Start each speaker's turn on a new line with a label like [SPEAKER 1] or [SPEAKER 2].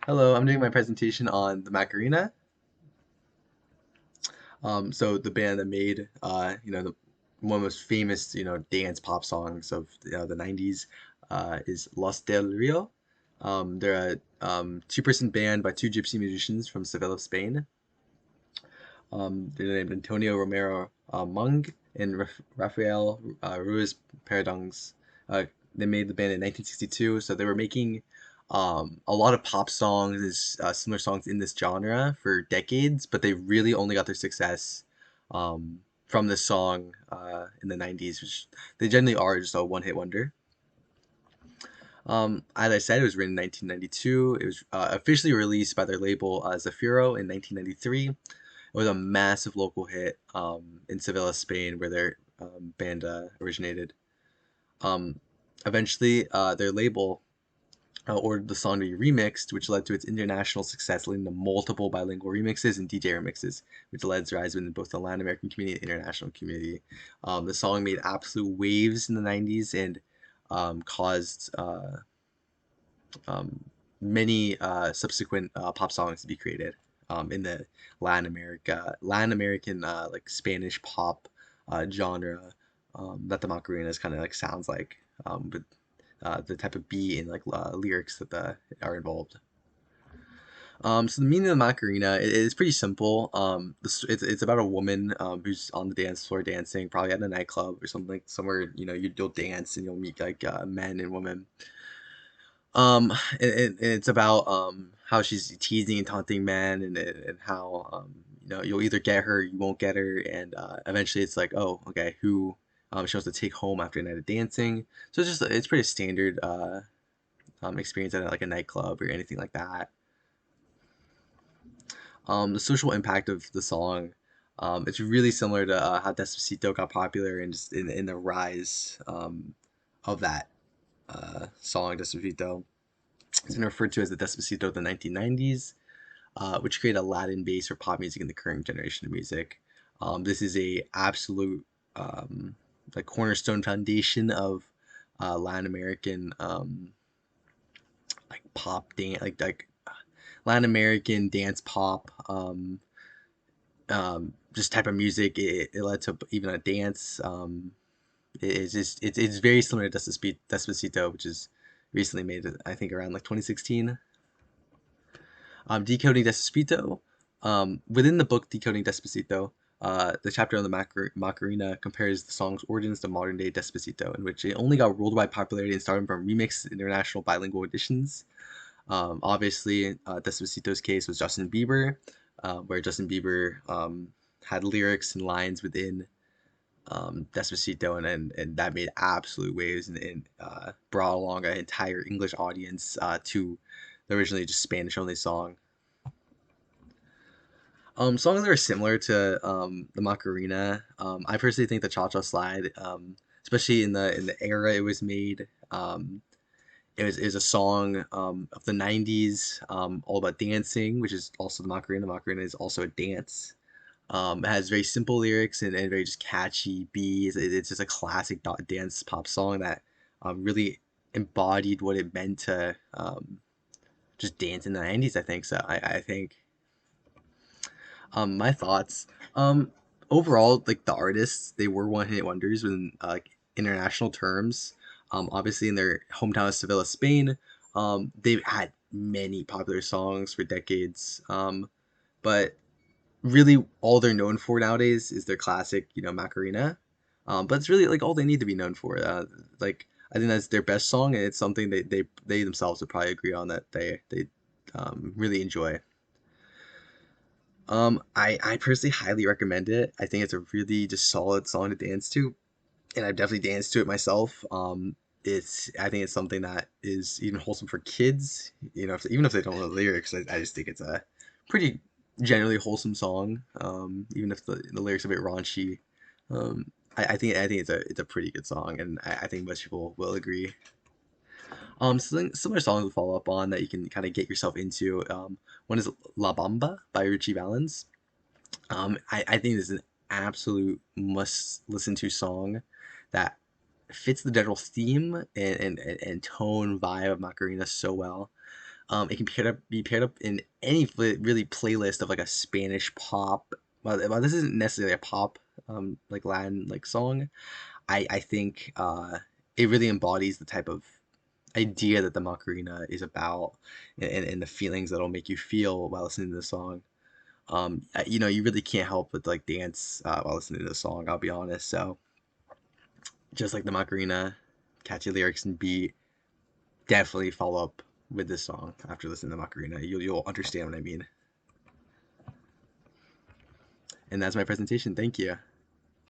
[SPEAKER 1] Hello, I'm doing my presentation on the Macarena. So the band that made, the one of the most famous, dance pop songs of the 90s is Los del Rio. They're a two-person band by two gypsy musicians from Seville, Spain. They're named Antonio Romero Mung and Rafael Ruiz Paradongs. Uh, they made the band in 1962, so they were making a lot of pop songs, similar songs in this genre for decades, but they really only got their success from this song in the 90s, which they generally are just a one-hit wonder. As I said, it was written in 1992. It was officially released by their label Zafiro in 1993. It was a massive local hit in Sevilla, Spain, where their band originated. Um, Eventually, their label ordered the song to be remixed, which led to its international success, leading to multiple bilingual remixes and DJ remixes, which led to rise within both the Latin American community and international community. The song made absolute waves in the 90s and caused um, many subsequent pop songs to be created in the Latin American like Spanish pop genre that the Macarena is kind of like sounds like, with the type of beat and like lyrics that are involved. So the meaning of the Macarena is pretty simple. It's about a woman who's on the dance floor dancing, probably at a nightclub or something, somewhere you'll dance and you'll meet like men and women. And it's about how she's teasing and taunting men, and how you'll either get her, or you won't get her, and eventually it's like, oh, okay, who she wants to take home after a night of dancing. So it's pretty standard experience at like a nightclub or anything like that. The social impact of the song, it's really similar to how Despacito got popular and just in the rise of that song Despacito. It's been referred to as the Despacito of the 1990s, which created a Latin base for pop music in the current generation of music. This is a absolute like cornerstone foundation of Latin American like pop dance, like Latin American dance pop, just type of music. It led to even a dance. It's very similar to Despacito, which is recently made, I think, around like 2016. Decoding Despacito. Within the book Decoding Despacito, the chapter on the Macarena compares the song's origins to modern day Despacito, in which it only got worldwide popularity and started from remixed international bilingual editions. Obviously, Despacito's case was Justin Bieber, where Justin Bieber had lyrics and lines within Despacito, and that made absolute waves and brought along an entire English audience to the originally just Spanish only song. Songs that are similar to the Macarena. I personally think the Cha Cha Slide, especially in the era it was made, it was a song of the 90s, all about dancing, which is also the Macarena. The Macarena is also a dance. It has very simple lyrics and very just catchy beats. It's just a classic dance pop song that really embodied what it meant to just dance in the 90s, I think. So I think my thoughts. Overall, like the artists, they were one-hit wonders in like international terms. Obviously, in their hometown of Sevilla, Spain, they've had many popular songs for decades. But really, all they're known for nowadays is their classic, Macarena. But it's really like all they need to be known for. Like I think that's their best song, and it's something they themselves would probably agree on that they really enjoy. I personally highly recommend it. I think it's a really just solid song to dance to, and I've definitely danced to it myself. I think it's something that is even wholesome for kids. Even if they don't know the lyrics, I just think it's a pretty generally wholesome song. Even if the lyrics are a bit raunchy, I think it's a pretty good song, and I think most people will agree. Similar songs to follow up on that you can kind of get yourself into. One is La Bamba by Richie Valens. I think this is an absolute must listen to song that fits the general theme and tone vibe of Macarena so well. It can be paired up in any really playlist of like a Spanish pop. Well, this isn't necessarily a pop, like Latin like song. I think it really embodies the type of idea that the Macarena is about, and the feelings that'll make you feel while listening to the song. You know, you really can't help but like dance while listening to the song. I'll be honest. So just like the Macarena, catchy lyrics and beat, definitely follow up with this song after listening to Macarena. You'll understand what I mean. And that's my presentation. Thank you.